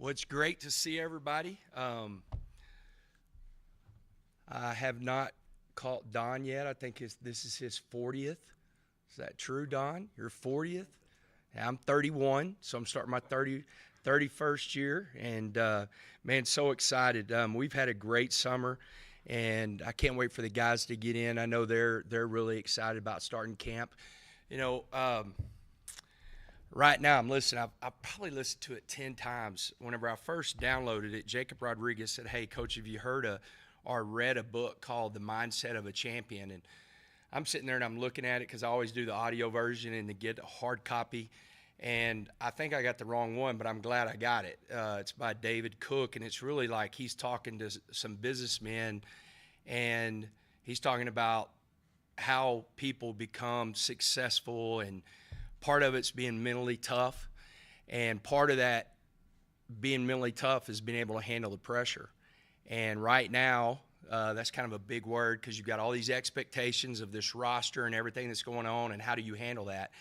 Well, it's great to see everybody. I have not caught Don yet. I think this is his 40th. Is that true, Don? Your 40th? Yeah, I'm 31, so I'm starting my 31st year. And, man, so excited. We've had a great summer, and I can't wait for the guys to get in. I know they're really excited about starting camp. You know, right now I'm listening. I've probably listened to it 10 times. Whenever I first downloaded it, Jacob Rodriguez said, "Hey, Coach, have you heard or read a book called The Mindset of a Champion?" And I'm sitting there and I'm looking at it because I always do the audio version and to get a hard copy. And I think I got the wrong one, but I'm glad I got it. It's by David Cook, and it's really like he's talking to some businessmen, and he's talking about how people become successful, and part of it's being mentally tough, and part of that being mentally tough is being able to handle the pressure. And right now, that's kind of a big word because you've got all these expectations of this roster and everything that's going on, and how do you handle that?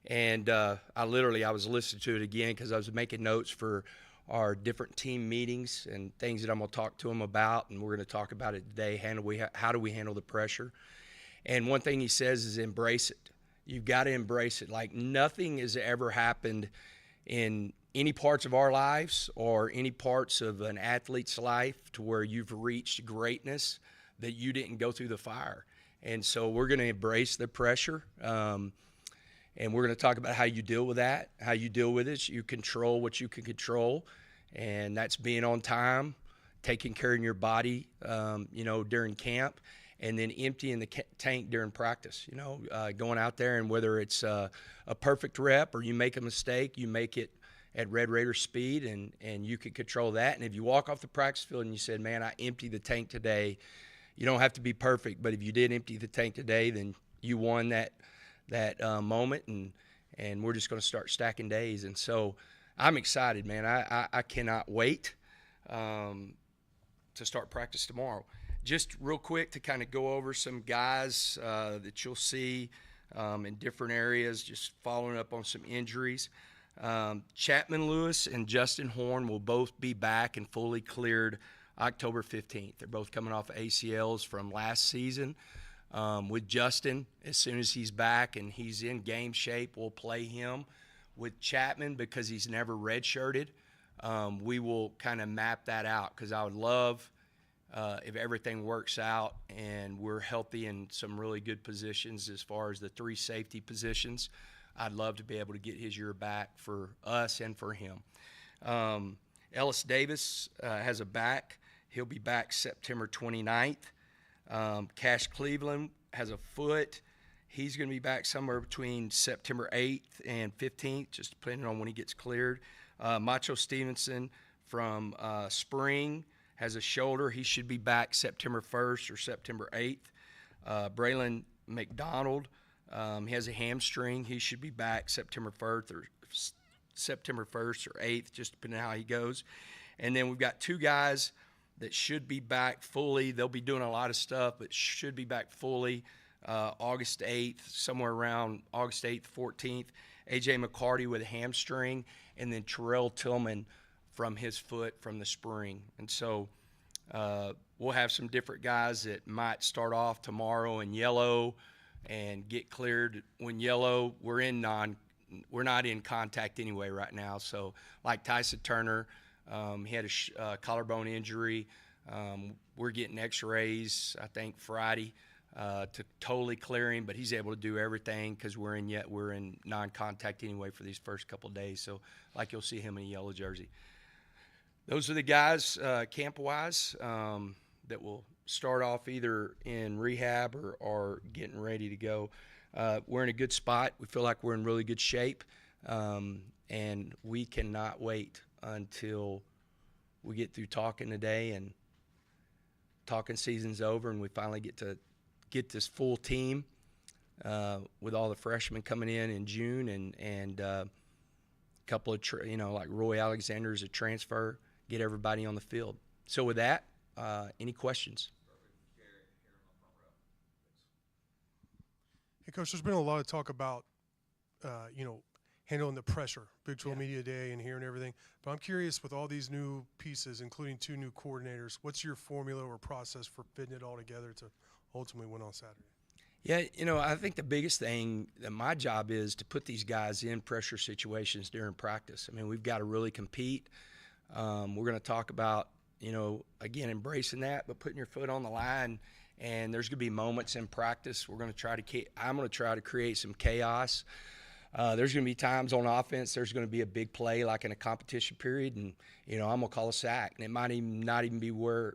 And I was listening to it again because I was making notes for our different team meetings and things that I'm going to talk to them about, and we're going to talk about it today. How do we handle the pressure? And one thing he says is embrace it. You've got to embrace it. Like nothing has ever happened in any parts of our lives or any parts of an athlete's life to where you've reached greatness that you didn't go through the fire. And so we're going to embrace the pressure, and we're going to talk about how you deal with that, how you deal with it. You control what you can control, and that's being on time, taking care of your body, during camp, and then emptying the tank during practice, going out there, and whether it's a perfect rep or you make a mistake, you make it at Red Raider speed, and you can control that. And if you walk off the practice field and you said, "Man, I emptied the tank today," you don't have to be perfect, but if you did empty the tank today, then you won that moment, and we're just going to start stacking days. And so I'm excited, man. I cannot wait to start practice tomorrow. Just real quick to kind of go over some guys that you'll see in different areas, just following up on some injuries. Chapman Lewis and Justin Horn will both be back and fully cleared October 15th. They're both coming off ACLs from last season. With Justin, as soon as he's back and he's in game shape, we'll play him. With Chapman, because he's never redshirted, we will kind of map that out because I would love if everything works out and we're healthy in some really good positions as far as the three safety positions. I'd love to be able to get his year back for us and for him. Ellis Davis has a back. He'll be back September 29th. Cash Cleveland has a foot. He's going to be back somewhere between September 8th and 15th, just depending on when he gets cleared. Macho Stevenson from spring has a shoulder. He should be back September 1st or September 8th. Braylon McDonald, he has a hamstring. He should be back September 1st or 8th, just depending on how he goes. And then we've got two guys that should be back fully. They'll be doing a lot of stuff, but should be back fully August 8th, somewhere around August 8th, 14th. A.J. McCarty with a hamstring, and then Terrell Tillman from his foot from the spring. And so we'll have some different guys that might start off tomorrow in yellow and get cleared. When yellow, we're not in contact anyway right now. So like Tyson Turner, he had a collarbone injury. We're getting x-rays, I think, Friday to totally clear him, but he's able to do everything because we're in non-contact anyway for these first couple of days. So like you'll see him in a yellow jersey. Those are the guys camp-wise that will start off either in rehab or getting ready to go. We're in a good spot. We feel like we're in really good shape, and we cannot wait until we get through talking today and talking season's over and we finally get to get this full team with all the freshmen coming in June and a couple of like Roy Alexander is a transfer, get everybody on the field. So with that, any questions? Hey, Coach, there's been a lot of talk about, handling the pressure, Big 12 Media Day and hearing everything. But I'm curious, with all these new pieces, including 2 new coordinators, what's your formula or process for fitting it all together to ultimately win on Saturday? Yeah, I think the biggest thing that my job is to put these guys in pressure situations during practice. I mean, we've got to really compete. We're going to talk about, again, embracing that, but putting your foot on the line. And there's going to be moments in practice I'm going to try to create some chaos. There's going to be times on offense there's going to be a big play like in a competition period, and I'm going to call a sack, and it might not even be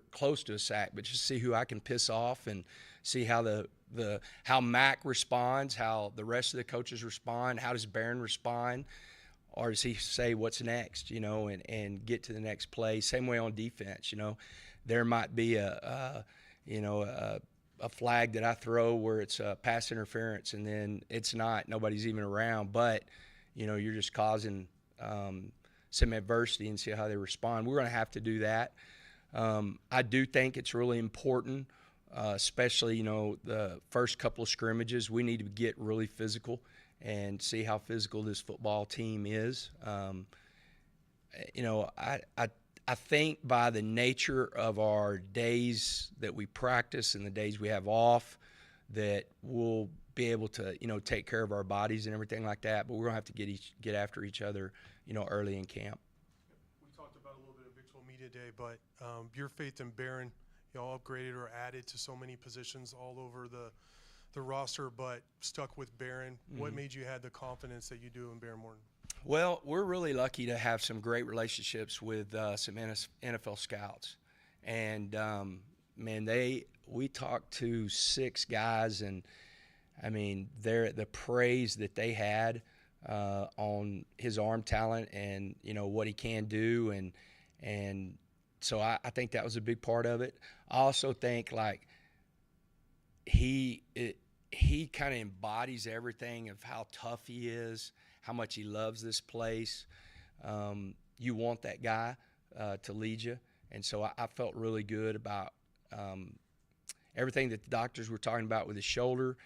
close to a sack, but just see who I can piss off and see how how Mac responds, how the rest of the coaches respond, how does Barron respond, or does he say what's next, and get to the next play. Same way on defense, there might be a flag that I throw where it's a pass interference, and then it's not, nobody's even around, but you're just causing some adversity, and see how they respond. We're going to have to do that. I do think it's really important, especially the first couple of scrimmages. We need to get really physical and see how physical this football team is. I think by the nature of our days that we practice and the days we have off, that we'll be able to, take care of our bodies and everything like that. But we're gonna have to get after each other, early in camp. We talked about a little bit of Big 12 Media Day, but your faith in Barron, y'all upgraded or added to so many positions all over the roster, but stuck with Barron. Mm-hmm. What made you have the confidence that you do in Barron Morton? Well, we're really lucky to have some great relationships with some NFL scouts, and we talked to 6 guys, and I mean, the praise that they had on his arm talent and what he can do, and so I think that was a big part of it. I also think he kind of embodies everything of how tough he is, how much he loves this place. You want that guy to lead you. And so I felt really good about everything that the doctors were talking about with his shoulder.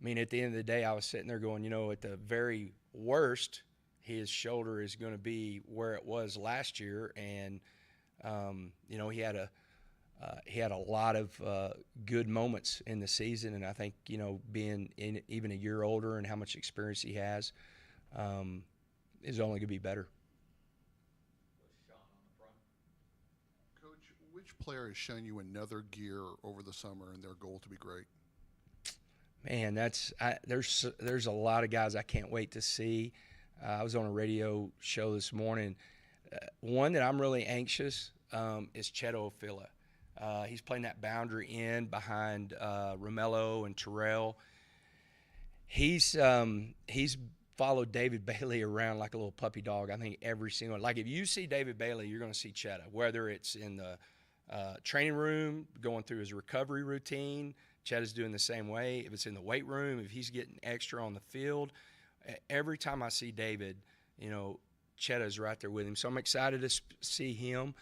I mean, at the end of the day, I was sitting there going, at the very worst, his shoulder is going to be where it was last year. And, he had a lot of good moments in the season. And I think, being even a year older and how much experience he has, is only going to be better. Coach, which player has shown you another gear over the summer and their goal to be great? Man, there's a lot of guys I can't wait to see. I was on a radio show this morning. One that I'm really anxious is Cheto Ofila. He's playing that boundary end behind Romello and Terrell. He's followed David Bailey around like a little puppy dog. I think every single – if you see David Bailey, you're going to see Cheto, whether it's in the training room, going through his recovery routine. Cheto's doing the same way. If it's in the weight room, if he's getting extra on the field. Every time I see David, Cheto's right there with him. So I'm excited to see him.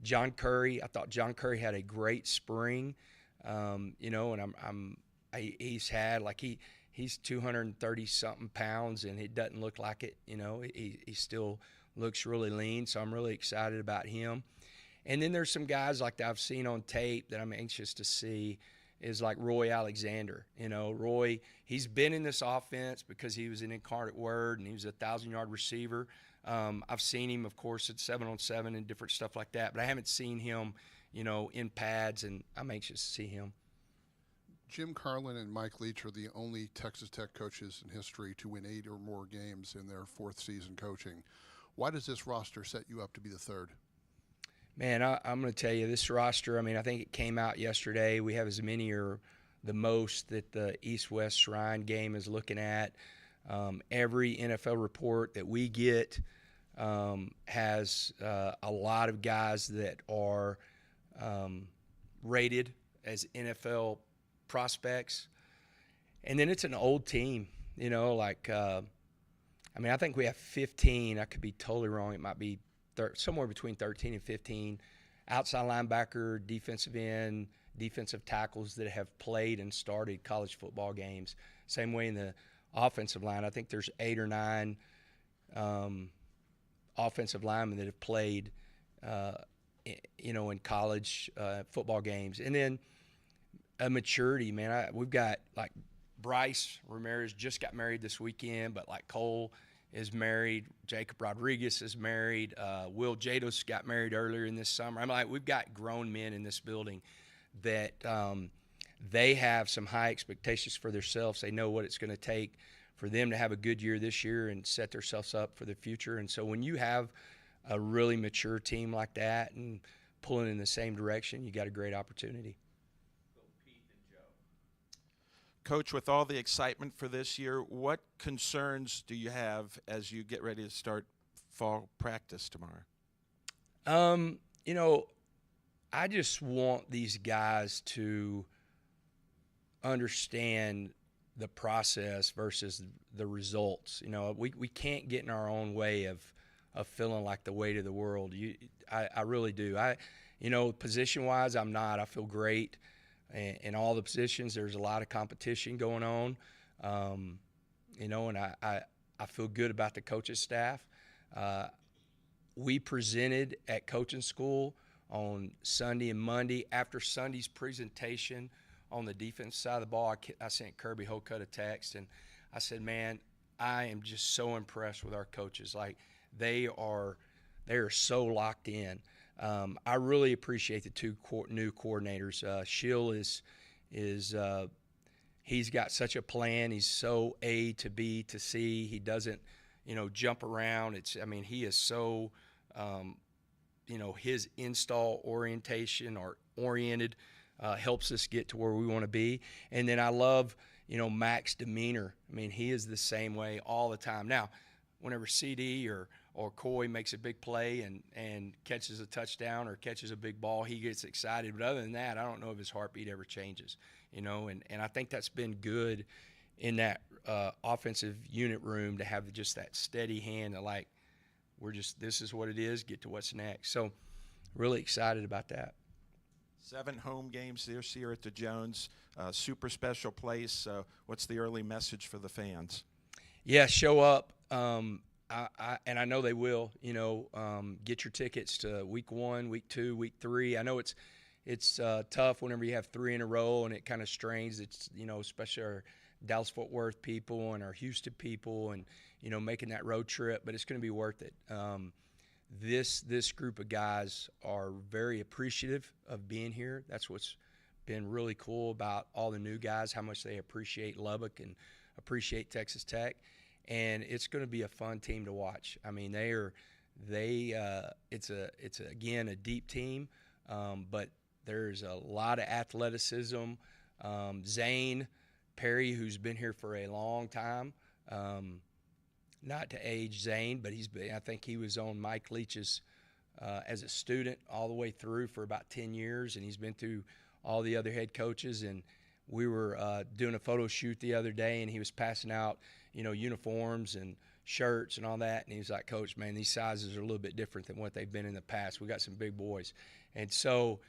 John Curry, I thought John Curry had a great spring, and he's had he's 230-something pounds, and it doesn't look like it. He still looks really lean, so I'm really excited about him. And then there's some guys that I've seen on tape that I'm anxious to see is like Roy Alexander. Roy, he's been in this offense because he was an incarnate word, and he was a 1,000-yard receiver. I've seen him, of course, at 7-on-7 and different stuff like that, but I haven't seen him, in pads, and I'm anxious to see him. Jim Carlin and Mike Leach are the only Texas Tech coaches in history to win 8 or more games in their 4th season coaching. Why does this roster set you up to be the 3rd? Man, I'm going to tell you, this roster, I think it came out yesterday. We have as many or the most that the East-West Shrine game is looking at. Every NFL report that we get has a lot of guys that are rated as NFL prospects. And then it's an old team, I think we have 15. I could be totally wrong. It might be somewhere between 13 and 15 outside linebacker, defensive end, defensive tackles that have played and started college football games. Same way in the offensive line. I think there's 8 or 9 offensive linemen that have played, in college football games. And then a maturity, man. We've got like Bryce Ramirez just got married this weekend, but like Cole is married. Jacob Rodriguez is married. Will Jados got married earlier in this summer. We've got grown men in this building that they have some high expectations for themselves. They know what it's going to take for them to have a good year this year and set themselves up for the future. And so when you have a really mature team like that and pulling in the same direction, you got a great opportunity. Coach, with all the excitement for this year, what concerns do you have as you get ready to start fall practice tomorrow? I just want these guys to understand the process versus the results. We can't get in our own way of feeling like the weight of the world. I really do. Position-wise, I'm not. I feel great. In all the positions, there's a lot of competition going on, and I feel good about the coaching staff. We presented at coaching school on Sunday and Monday. After Sunday's presentation on the defense side of the ball, I sent Kirby Holcutt a text, and I said, man, I am just so impressed with our coaches. Like, they are so locked in. I really appreciate the 2 new coordinators. Shill is he's got such a plan. He's so A to B to C. He doesn't, jump around. He is so, his install orientation or oriented helps us get to where we want to be. And then I love, Mac's demeanor. He is the same way all the time. Now, whenever CD or Coy makes a big play and catches a touchdown or catches a big ball, he gets excited. But other than that, I don't know if his heartbeat ever changes, and I think that's been good in that offensive unit room to have just that steady hand of like, this is what it is, get to what's next. So really excited about that. 7 home games this year at the Jones, super special place. What's the early message for the fans? Yeah, show up. And I know they will, get your tickets to week 1, week 2, week 3. I know it's tough whenever you have 3 in a row and it kind of strains. It's, especially our Dallas-Fort Worth people and our Houston people and, making that road trip, but it's going to be worth it. This group of guys are very appreciative of being here. That's what's been really cool about all the new guys, how much they appreciate Lubbock and appreciate Texas Tech. And it's going to be a fun team to watch. It's again a deep team, but there's a lot of athleticism. Zane Perry, who's been here for a long time, not to age Zane, but I think he was on Mike Leach's as a student all the way through for about 10 years, and he's been through all the other head coaches. And we were doing a photo shoot the other day, and he was passing out uniforms and shirts and all that. And he was like, Coach, man, these sizes are a little bit different than what they've been in the past. We got some big boys. And so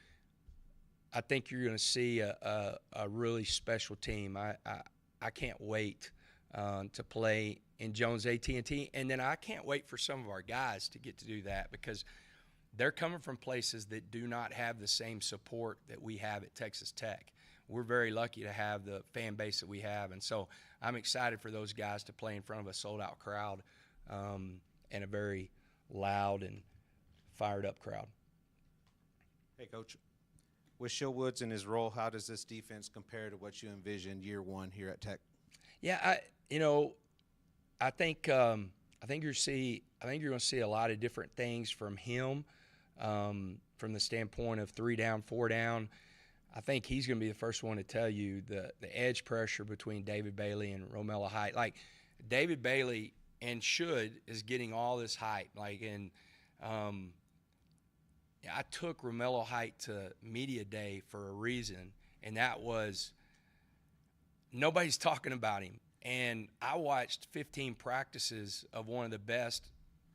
I think you're going to see a really special team. I can't wait to play in Jones AT&T. And then I can't wait for some of our guys to get to do that because they're coming from places that do not have the same support that we have at Texas Tech. We're very lucky to have the fan base that we have. And so I'm excited for those guys to play in front of a sold-out crowd and a very loud and fired-up crowd. Hey, Coach. With Shill Woods in his role, how does this defense compare to what you envisioned year 1 here at Tech? Yeah, I think you're going to see a lot of different things from him from the standpoint of 3 down, 4 down. I think he's going to be the first one to tell you the edge pressure between David Bailey and Romello Height. Like, David Bailey is getting all this hype. I took Romello Height to media day for a reason, and that was nobody's talking about him. And I watched 15 practices of one of the best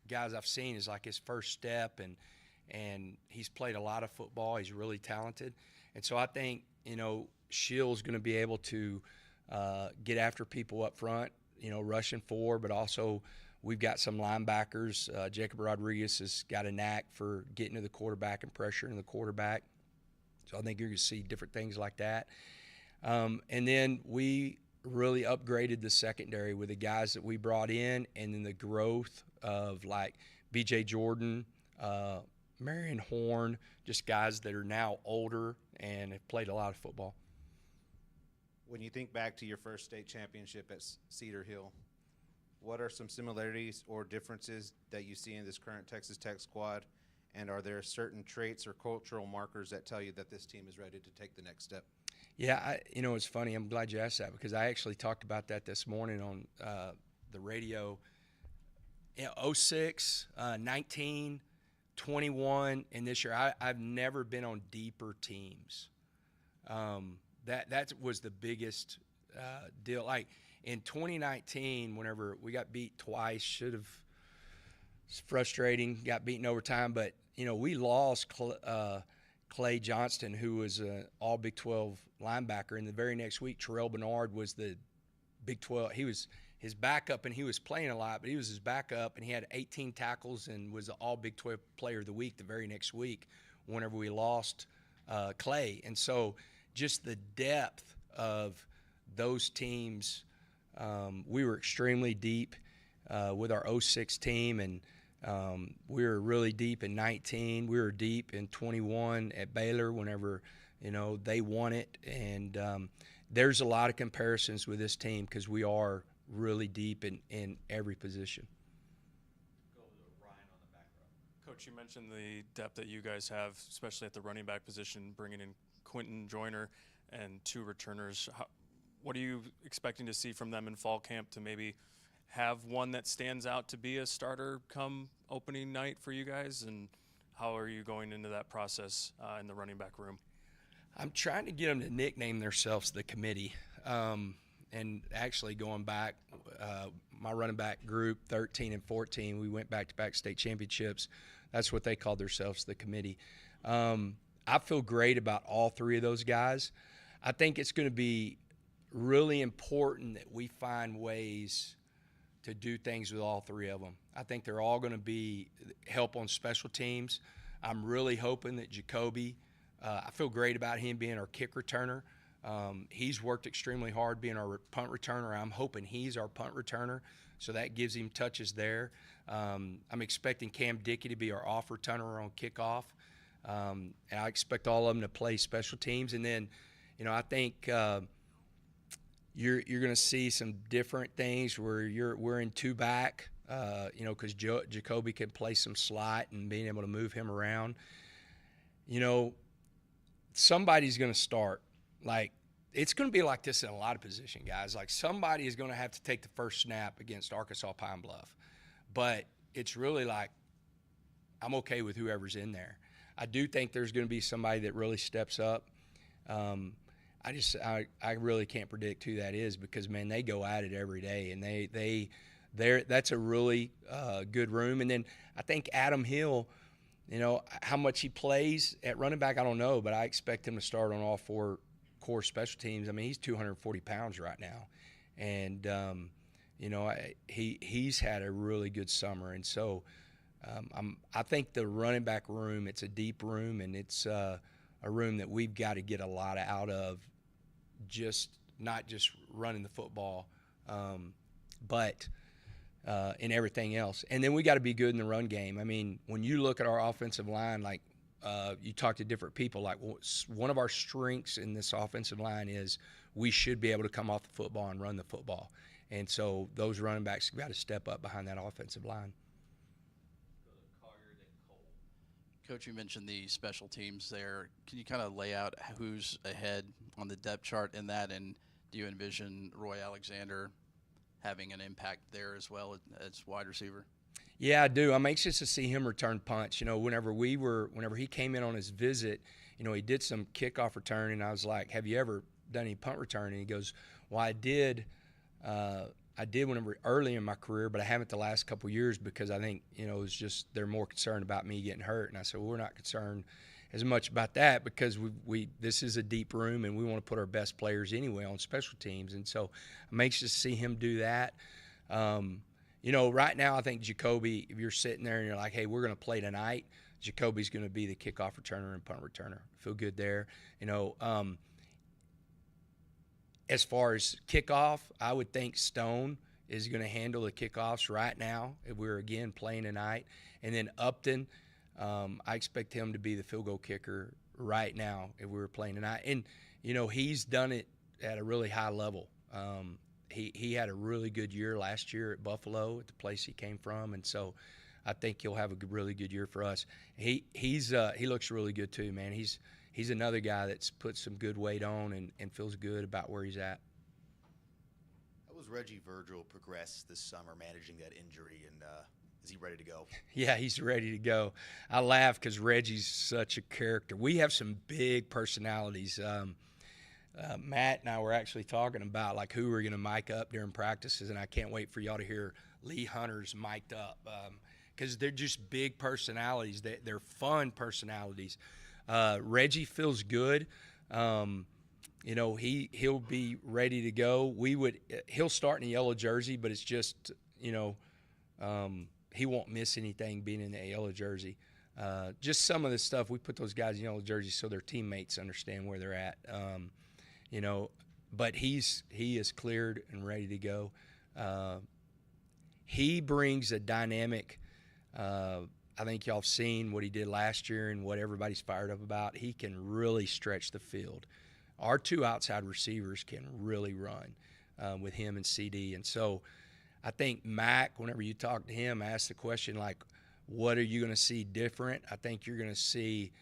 guys I've seen. Is like his first step, and he's played a lot of football. He's really talented. And so I think, Shill's going to be able to get after people up front. rushing four, but also we've got some linebackers. Jacob Rodriguez has got a knack for getting to the quarterback and pressuring the quarterback. So I think you're going to see different things like that. And then we really upgraded the secondary with the guys that we brought in, and then the growth of like B.J. Jordan, Marion Horn, just guys that are now older and have played a lot of football. When you think back to your first state championship at Cedar Hill, what are some similarities or differences that you see in this current Texas Tech squad? And are there certain traits or cultural markers that tell you that this team is ready to take the next step? Yeah, it's funny. I'm glad you asked that because I actually talked about that this morning on the radio. 06, 19, 21, and this year I've never been on deeper teams. That was the biggest deal. Like in 2019, whenever we got beat twice, it's frustrating, got beaten overtime, but we lost Clay Johnston, who was an all Big 12 linebacker, and the very next week Terrell Bernard was the Big 12. He was his backup, and he was playing a lot, but he was his backup, and he had 18 tackles and was the all Big 12 player of the week the very next week whenever we lost Clay. And so just the depth of those teams, we were extremely deep with our 06 team, and we were really deep in 19. We were deep in 21 at Baylor whenever, they won it. And there's a lot of comparisons with this team because we are really deep in every position. Go to Ryan on the back row. Coach, you mentioned the depth that you guys have, especially at the running back position, bringing in Quentin Joyner and 2 returners. What are you expecting to see from them in fall camp to maybe have one that stands out to be a starter come opening night for you guys? And how are you going into that process in the running back room? I'm trying to get them to nickname themselves the committee. And actually going back, my running back group, 13 and 14, we went back-to-back state championships. That's what they called themselves, the committee. I feel great about all 3 of those guys. I think it's going to be really important that we find ways to do things with all 3 of them. I think they're all going to be help on special teams. I'm really hoping that Jacoby, I feel great about him being our kick returner. He's worked extremely hard being our punt returner. I'm hoping he's our punt returner, so that gives him touches there. I'm expecting Cam Dickey to be our off returner on kickoff. And I expect all of them to play special teams. And then, I think you're going to see some different things where we're in 2 back, because Jacoby can play some slot and being able to move him around. Somebody's going to start. Like, it's going to be like this in a lot of position, guys. Like, somebody is going to have to take the first snap against Arkansas Pine Bluff. But it's really like I'm okay with whoever's in there. I do think there's going to be somebody that really steps up. I really can't predict who that is because, man, they go at it every day, and that's a really good room. And then I think Adam Hill, how much he plays at running back, I don't know, but I expect him to start on all 4 core special teams. I mean, he's 240 pounds right now, and he's had a really good summer, and so I think the running back room, it's a deep room, and it's a room that we've got to get a lot out of, not just running the football, but in everything else. And then we got to be good in the run game. I mean, when you look at our offensive line, like you talk to different people, like one of our strengths in this offensive line is we should be able to come off the football and run the football. And so those running backs have got to step up behind that offensive line. Coach, you mentioned the special teams there. Can you kind of lay out who's ahead on the depth chart in that, and do you envision Roy Alexander having an impact there as well as wide receiver? Yeah, I do. I'm anxious to see him return punts. Whenever he came in on his visit, he did some kickoff return, and I was like, "Have you ever done any punt return?" And he goes, "Well, I did whenever early in my career, but I haven't the last couple of years because I think, it was just they're more concerned about me getting hurt." And I said, "Well, we're not concerned as much about that because we this is a deep room and we want to put our best players anyway on special teams. And so I'm anxious to see him do that. Right now I think Jacoby, if you're sitting there and you're like, hey, we're going to play tonight, Jacoby's going to be the kickoff returner and punt returner. Feel good there. As far as kickoff, I would think Stone is going to handle the kickoffs right now if we're, again, playing tonight. And then Upton, I expect him to be the field goal kicker right now if we were playing tonight. And, he's done it at a really high level. He had a really good year last year at Buffalo, at the place he came from. And so I think he'll have a really good year for us. He looks really good too, man. He's another guy that's put some good weight on and feels good about where he's at. How was Reggie Virgil progress this summer managing that injury, and is he ready to go? Yeah, he's ready to go. I laugh because Reggie's such a character. We have some big personalities. Matt and I were actually talking about like who we're going to mic up during practices, and I can't wait for y'all to hear Lee Hunter's mic'd up because they're just big personalities. They're fun personalities. Reggie feels good. He'll be ready to go. He'll start in a yellow jersey, but it's just, he won't miss anything being in the yellow jersey. Just some of the stuff, we put those guys in yellow jerseys so their teammates understand where they're at. But he is cleared and ready to go. He brings a dynamic, I think y'all have seen what he did last year and what everybody's fired up about. He can really stretch the field. Our two outside receivers can really run with him and CD. And so I think Mac, whenever you talk to him, ask the question like, what are you going to see different? I think you're going to see,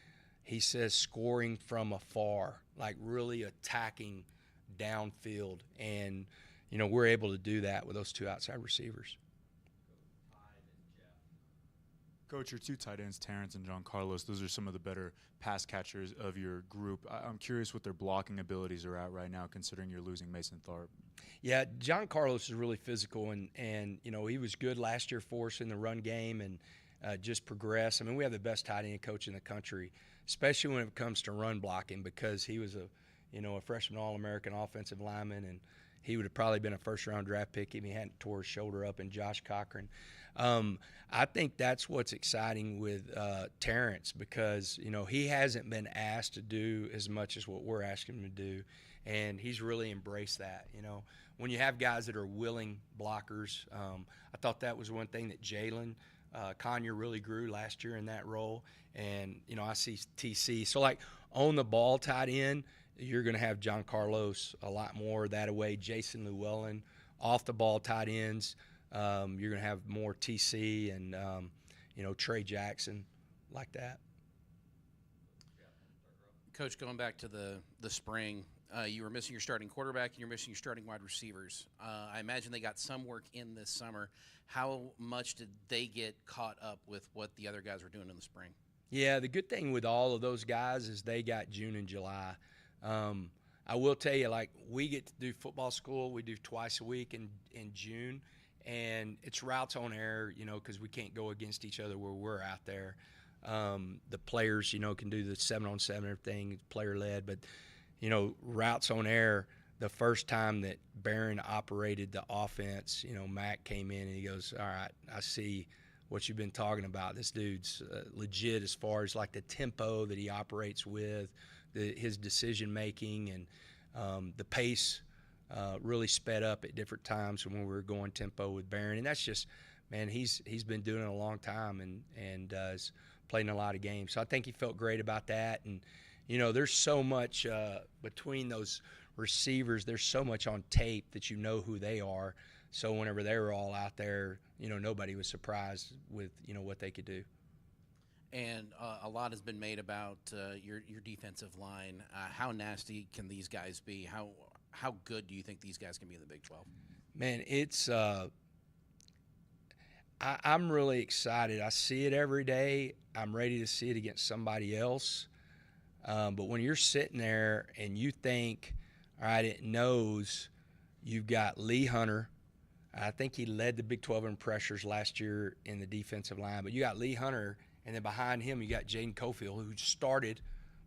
he says, scoring from afar, like really attacking downfield. And, we're able to do that with those two outside receivers. Coach, your two tight ends, Terrence and John Carlos, those are some of the better pass catchers of your group. I'm curious what their blocking abilities are at right now, considering you're losing Mason Tharp. Yeah, John Carlos is really physical, and he was good last year for us in the run game and just progressed. I mean, we have the best tight end coach in the country, especially when it comes to run blocking, because he was a freshman All-American offensive lineman, and he would have probably been a first-round draft pick if he hadn't tore his shoulder up, and Josh Cochran. I think that's what's exciting with Terrence because, he hasn't been asked to do as much as what we're asking him to do, and he's really embraced that. When you have guys that are willing blockers, I thought that was one thing that Jalen Conyer really grew last year in that role, and, I see TC. So, like, on the ball tight end, you're going to have John Carlos a lot more that way, Jason Llewellyn, off the ball tight ends. You're going to have more TC and, Trey Jackson like that. Coach, going back to the spring, you were missing your starting quarterback and you're missing your starting wide receivers. I imagine they got some work in this summer. How much did they get caught up with what the other guys were doing in the spring? Yeah, the good thing with all of those guys is they got June and July. I will tell you, like, we get to do football school. We do twice a week in June. And it's routes on air, because we can't go against each other where we're out there. The players, can do the 7-on-7 everything, player-led. But, routes on air, the first time that Barron operated the offense, Mac came in and he goes, all right, I see what you've been talking about. This dude's legit as far as, like, the tempo that he operates with, his decision-making, and the pace really sped up at different times when we were going tempo with Barron. And that's just, man, he's been doing it a long time and has played in a lot of games. So I think he felt great about that. And, there's so much between those receivers, there's so much on tape that you know who they are. So whenever they were all out there, nobody was surprised with, what they could do. And a lot has been made about your defensive line. How nasty can these guys be? How good do you think these guys can be in the Big 12? Man, it's I'm really excited. I see it every day. I'm ready to see it against somebody else. But when you're sitting there and you think, all right, it knows you've got Lee Hunter. I think he led the Big 12 in pressures last year in the defensive line. But you got Lee Hunter And then behind him, you got Jaden Cofield, who started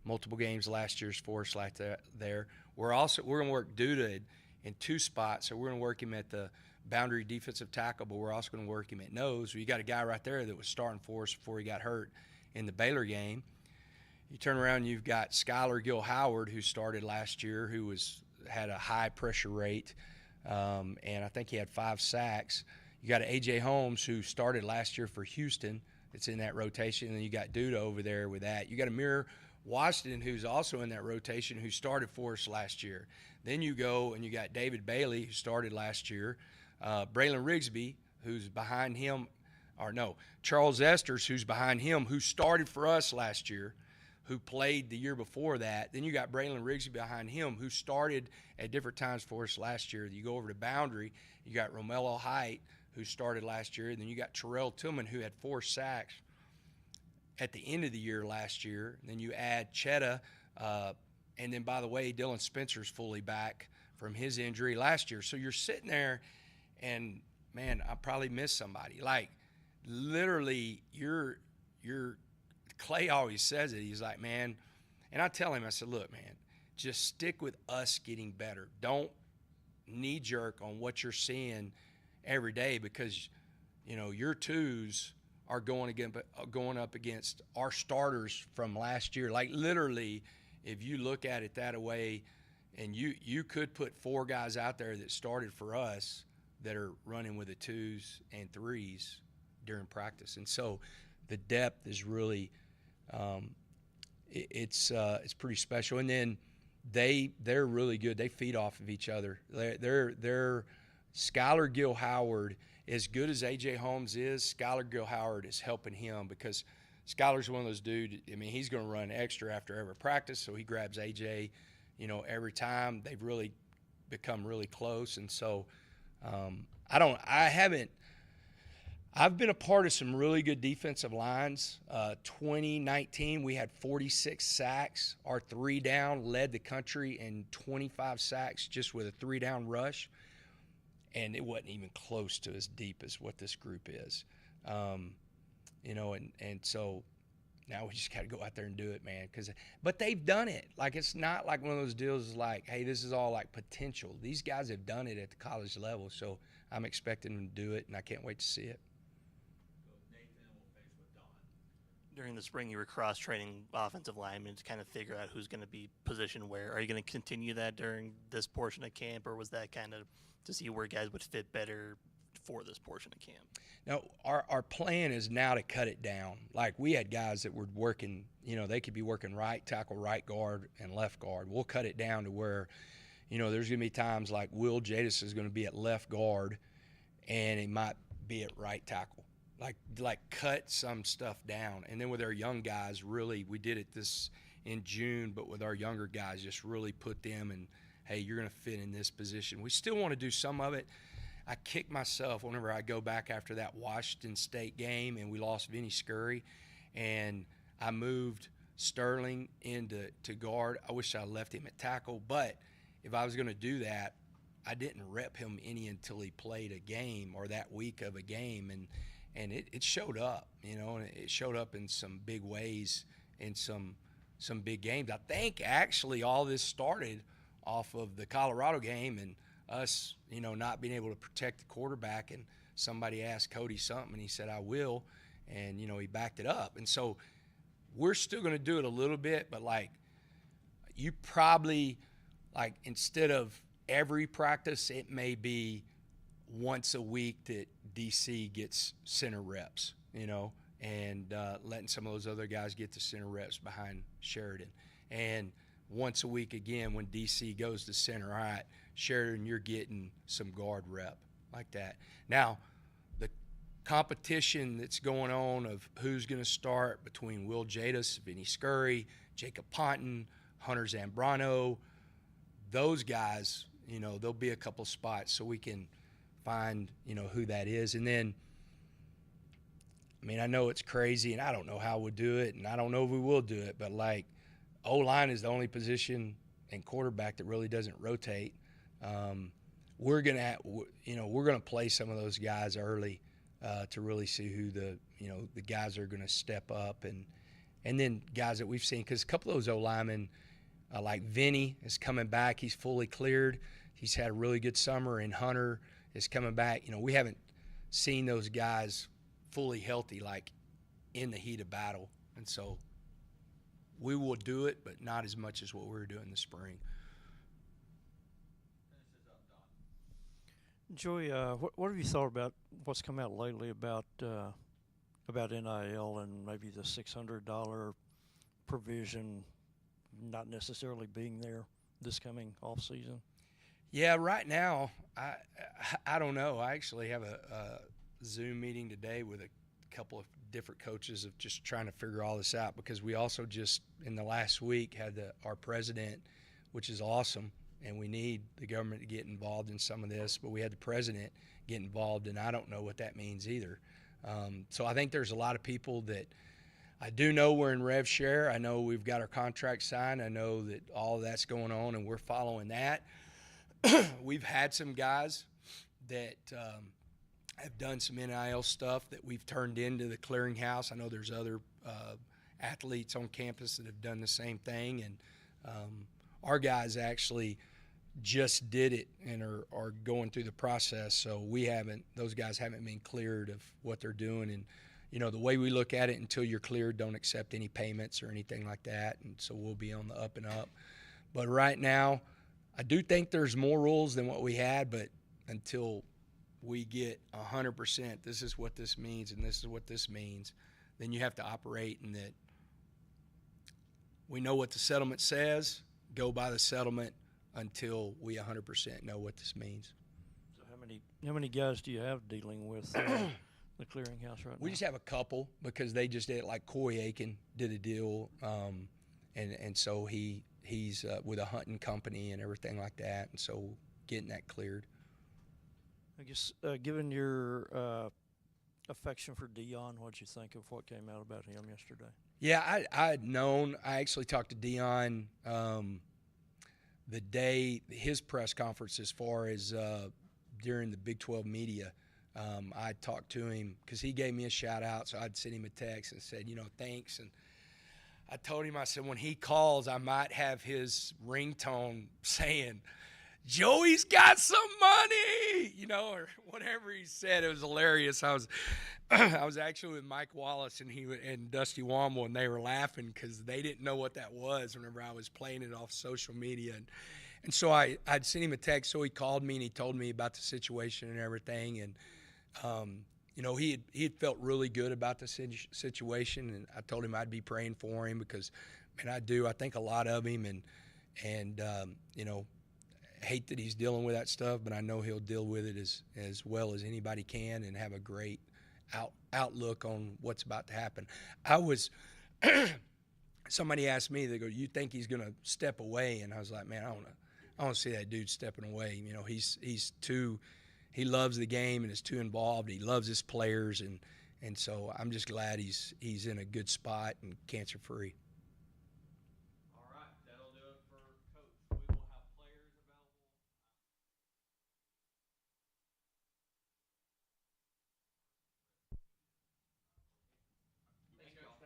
multiple games last year for us like that there. We're going to work Duda in two spots. So we're going to work him at the boundary defensive tackle, but we're also going to work him at nose. You got a guy right there that was starting for us before he got hurt in the Baylor game. You turn around, you've got Skylar Gill-Howard, who started last year, who had a high pressure rate, and I think he had 5 sacks. You got A.J. Holmes, who started last year for Houston. It's in that rotation. And then you got Duda over there with that. You got Amir Washington, who's also in that rotation, who started for us last year. Then you go and you got David Bailey, who started last year. Braylon Rigsby, who's behind him. Charles Esters, who's behind him, who started for us last year, who played the year before that. Then you got Braylon Rigsby behind him, who started at different times for us last year. You go over to boundary, you got Romello Height, who started last year. And then you got Terrell Tillman, who had 4 sacks at the end of the year last year. And then you add Chetta, and then, by the way, Dylan Spencer's fully back from his injury last year. So you're sitting there, and, man, I probably missed somebody. Like, literally, you're Clay always says it. He's like, man, and I tell him, I said, look, man, just stick with us getting better. Don't knee-jerk on what you're seeing every day, because your twos are going up against our starters from last year. Like, literally, if you look at it that way, and you could put 4 guys out there that started for us that are running with the 2s and 3s during practice. And so the depth is really it's pretty special. And then they're really good. They feed off of each other. They're Skylar Gill-Howard, as good as A.J. Holmes is, Skylar Gill-Howard is helping him, because Skylar's one of those dudes, I mean, he's going to run extra after every practice, so he grabs A.J., every time. They've really become really close. And so I've been a part of some really good defensive lines. 2019, we had 46 sacks. Our 3-down led the country in 25 sacks just with a 3-down rush. And it wasn't even close to as deep as what this group is. And so now we just got to go out there and do it, man. But they've done it. Like, it's not like one of those deals like, hey, this is all like potential. These guys have done it at the college level, so I'm expecting them to do it, and I can't wait to see it. During the spring, you were cross-training offensive linemen to kind of figure out who's going to be positioned where. Are you going to continue that during this portion of camp, or was that kind of to see where guys would fit better for this portion of camp? No, our plan is now to cut it down. Like, we had guys that were working, they could be working right tackle, right guard, and left guard. We'll cut it down to where, there's going to be times like Will Jadis is going to be at left guard, and he might be at right tackle. Like cut some stuff down. And then with our young guys, really, we did it this in June, but with our younger guys, just really put them in, hey, you're going to fit in this position. We still want to do some of it. I kick myself whenever I go back after that Washington State game and we lost Vinny Scurry, and I moved Sterling into guard. I wish I left him at tackle, but if I was going to do that, I didn't rep him any until he played a game or that week of a game, and it showed up, and it showed up in some big ways in some big games. I think actually all this started off of the Colorado game and us, not being able to protect the quarterback, and somebody asked Cody something, and he said, I will, and, he backed it up. And so we're still going to do it a little bit, but, you probably, instead of every practice, it may be once a week that DC gets center reps, and letting some of those other guys get the center reps behind Sheridan. And once a week again when DC goes to center, all right, Sheridan, you're getting some guard rep like that. Now, the competition that's going on of who's going to start between Will Jadis, Vinny Scurry, Jacob Ponton, Hunter Zambrano, those guys, there'll be a couple spots so we can find, who that is. And then, I know it's crazy, and I don't know how we'll do it, and I don't know if we will do it, but, O-line is the only position in quarterback that really doesn't rotate. We're gonna play some of those guys early to really see who the guys are going to step up, and then guys that we've seen, because a couple of those O-linemen, like Vinny is coming back. He's fully cleared. He's had a really good summer, and Hunter is coming back. We haven't seen those guys fully healthy, like in the heat of battle. And so we will do it, but not as much as what we were doing in the spring. Joey, what have you thought about what's come out lately about NIL and maybe the $600 provision not necessarily being there this coming off season? Yeah, right now, I don't know. I actually have a Zoom meeting today with a couple of different coaches of just trying to figure all this out, because we also just in the last week had our president, which is awesome, and we need the government to get involved in some of this, but we had the president get involved, and I don't know what that means either. So I think there's a lot of people that I do know we're in rev share. I know we've got our contract signed. I know that all of that's going on, and we're following that. We've had some guys that have done some NIL stuff that we've turned into the clearinghouse. I know there's other athletes on campus that have done the same thing, and our guys actually just did it and are going through the process. So those guys haven't been cleared of what they're doing. And, the way we look at it, until you're cleared, don't accept any payments or anything like that. And so we'll be on the up and up. But right now, I do think there's more rules than what we had, but until we get 100%, this is what this means and this is what this means, then you have to operate in that we know what the settlement says, go by the settlement until we 100% know what this means. So how many guys do you have dealing with the clearinghouse right now? We just have a couple, because they just did it. Like Corey Aiken did a deal, and so he's with a hunting company and everything like that, and so getting that cleared. I guess given your affection for Dion, what'd you think of what came out about him yesterday? Yeah, I had known. I actually talked to Dion the day his press conference, as far as during the Big 12 media. I talked to him because he gave me a shout out, so I'd sent him a text and said, thanks. And I told him, I said, when he calls, I might have his ringtone saying, Joey's got some money, or whatever he said. It was hilarious. I was actually with Mike Wallace and Dusty Womble, and they were laughing because they didn't know what that was whenever I was playing it off social media. And so I'd sent him a text, so he called me and he told me about the situation and everything. And, he had felt really good about the situation, and I told him I'd be praying for him because, man, I think a lot of him, and hate that he's dealing with that stuff, but I know he'll deal with it as well as anybody can and have a great outlook on what's about to happen. Somebody asked me, they go, you think he's going to step away? And I was like, man, I don't see that dude stepping away. He loves the game and is too involved. He loves his players, and so I'm just glad he's in a good spot and cancer free.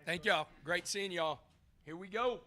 Thank y'all. Great seeing y'all. Here we go.